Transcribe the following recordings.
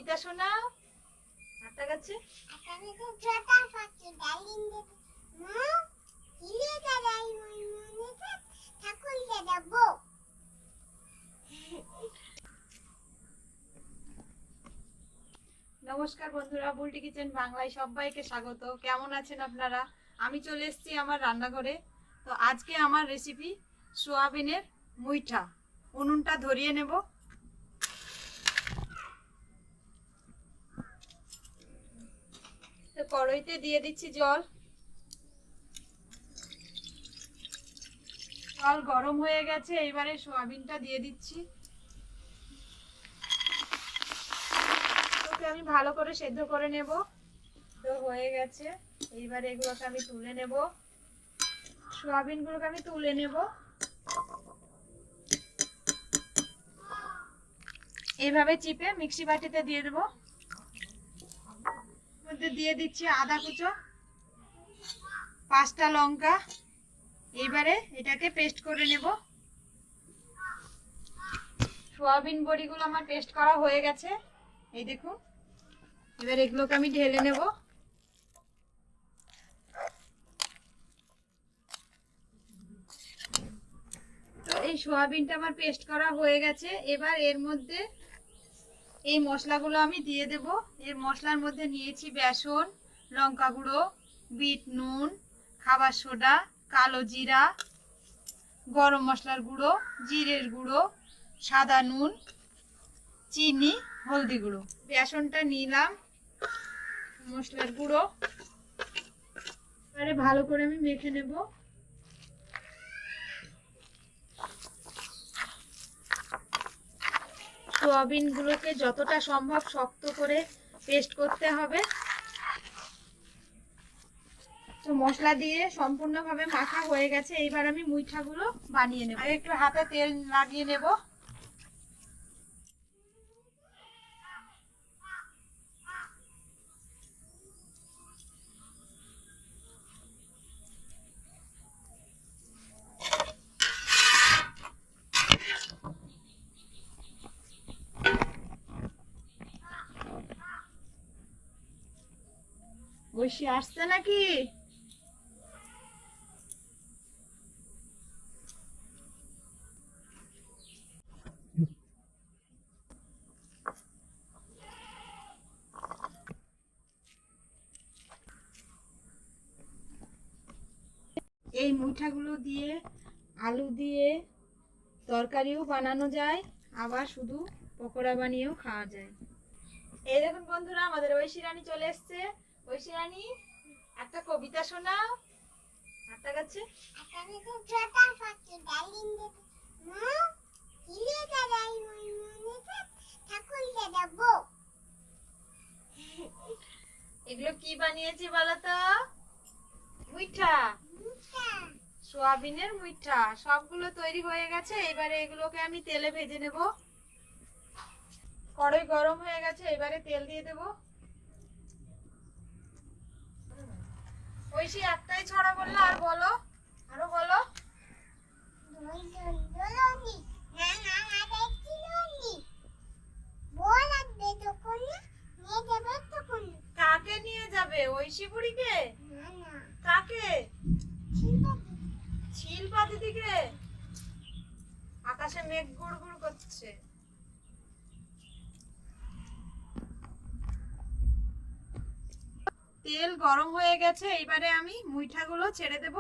কবিতা শোনাও। হাতটা কাছে নমস্কার বন্ধুরা, বুলটি কিচেন বাংলায় সবাইকে স্বাগত। কেমন আছেন আপনারা? আমি চলে এসেছি আমার রান্নাঘরে। তো আজকে আমার রেসিপি সোয়াবিনের মুইঠা। উনুনটা ধরিয়ে নেব। তো কড়াইতে দিয়ে দিচ্ছি জল। জল গরম হয়ে গেছে, এবারে সোয়াবিনটা দিয়ে দিচ্ছি। ওকে আমি ভালো করে সেদ্ধ করে নেব। তো হয়ে গেছে, এইবারে এগুলোকে আমি তুলে নেব। সোয়াবিনগুলোকে আমি তুলে নেব। এইভাবে চিপে মিক্সি বাটিতে দিয়ে দেবো। মধ্যে দিয়ে দিচ্ছি আদা কুচো, 5টা লঙ্কা। এইবারে এটাকে পেস্ট করে নেব। সোয়াবিন বড়িগুলো আমার পেস্ট করা হয়ে গেছে, এই দেখুন। এবার এগুলোকে আমি ঢেলে নেব। তো এই সোয়াবিনটা আমার পেস্ট করা হয়ে গেছে। এবার এর মধ্যে এই মশলাগুলো আমি দিয়ে দেব। এর মশলার মধ্যে নিয়েছি বেসন, লঙ্কা গুঁড়ো, বিট নুন, খাবার সোডা, কালো জিরা, গরম মশলার গুঁড়ো, জিরের গুঁড়ো, সাদা নুন, চিনি, হলদি গুঁড়ো। বেসনটা নিলাম, মশলার গুঁড়ো। এবারে ভালো করে আমি মেখে নেব। সোয়াবিনগুলোকে যতটা সম্ভব শক্ত করে পেস্ট করতে হবে। তো মশলা দিয়ে সম্পূর্ণভাবে মাখা হয়ে গেছে। এইবার আমি মুইঠাগুলো বানিয়ে নেব। আর একটু হাতে তেল লাগিয়ে নেব। বসে আসছে নাকি? এই মুইঠাগুলো দিয়ে আলু দিয়ে তরকারিও বানানো যায়, আবার শুধু পকোড়া বানিয়েও খাওয়া যায়। এই দেখুন বন্ধুরা, আমাদের ঐশী রানী চলে এসছে। ঐশী রানী, একটা কবিতা শোনাও। হাতটা কাছে এগুলো কি বানিয়েছি বলো তো? মুইঠা, সোয়াবিনের মুইঠা। সবগুলো তৈরি হয়ে গেছে। এবারে এগুলোকে আমি তেলে ভেজে নেব। কড়াই গরম হয়ে গেছে, এবারে তেল দিয়ে দেব। ঐশী একটাই ছড়া বললো, আর বলো, আরো বলো। কাকে নিয়ে যাবে? ঐশী বুড়িকে? কাকে? শিল্পা দিদিকে? আকাশে মেঘ গুড় গুড় করছে। তেল গরম হয়ে গেছে, এইবারে আমি মুইঠাগুলো ছেড়ে দেব।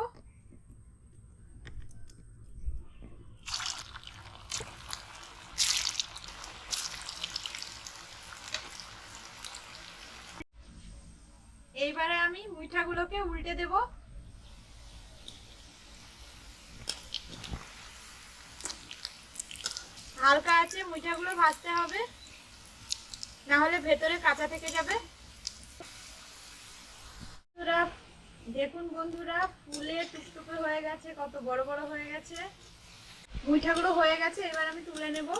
এইবারে আমি মুইঠাগুলোকে উল্টে দেব। হালকা আছে মুইঠাগুলো ভাজতে হবে, না হলে ভেতরে কাঁচা থেকে যাবে। দেখুন বন্ধুরা, ফুলে টুকটুকে হয়ে গেছে, কত বড় বড় হয়ে গেছে। মুইঠাগুলো হয়ে গেছে, এবার আমি তুলে নেব।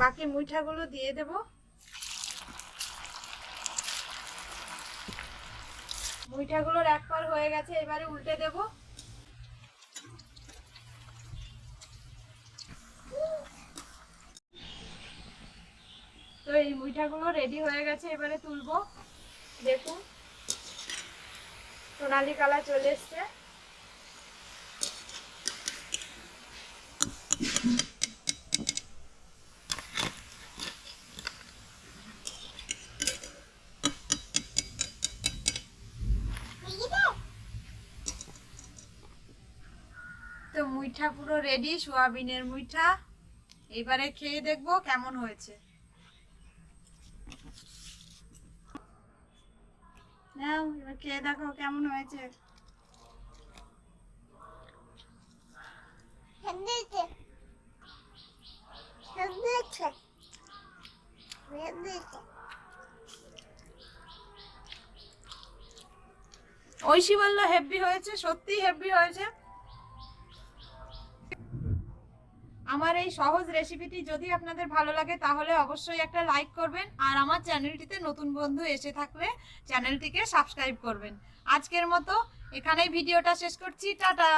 বাকি মুইঠাগুলো দিয়ে দেব। মুইঠাগুলোর এক পার হয়ে গেছে, এবারে উল্টে দেব। এই মুইঠাগুলো রেডি হয়ে গেছে, এবারে তুলবো। দেখুন সোনালি কালার চলে এসছে। তো মুইঠা পুরো রেডি, সোয়াবিনের মুইঠা। এবারে খেয়ে দেখবো কেমন হয়েছে। নাও এবার খেয়ে দেখো কেমন হয়েছে। ঐশী বললো হেভি হয়েছে, সত্যি হেভি হয়েছে। আমার এই সহজ রেসিপিটি যদি আপনাদের ভালো লাগে তাহলে অবশ্যই একটা লাইক করবেন, আর আমার চ্যানেলটিতে নতুন বন্ধু এসে থাকলে চ্যানেলটিকে সাবস্ক্রাইব করবেন। আজকের মতো এখানেই ভিডিওটা শেষ করছি, টাটা।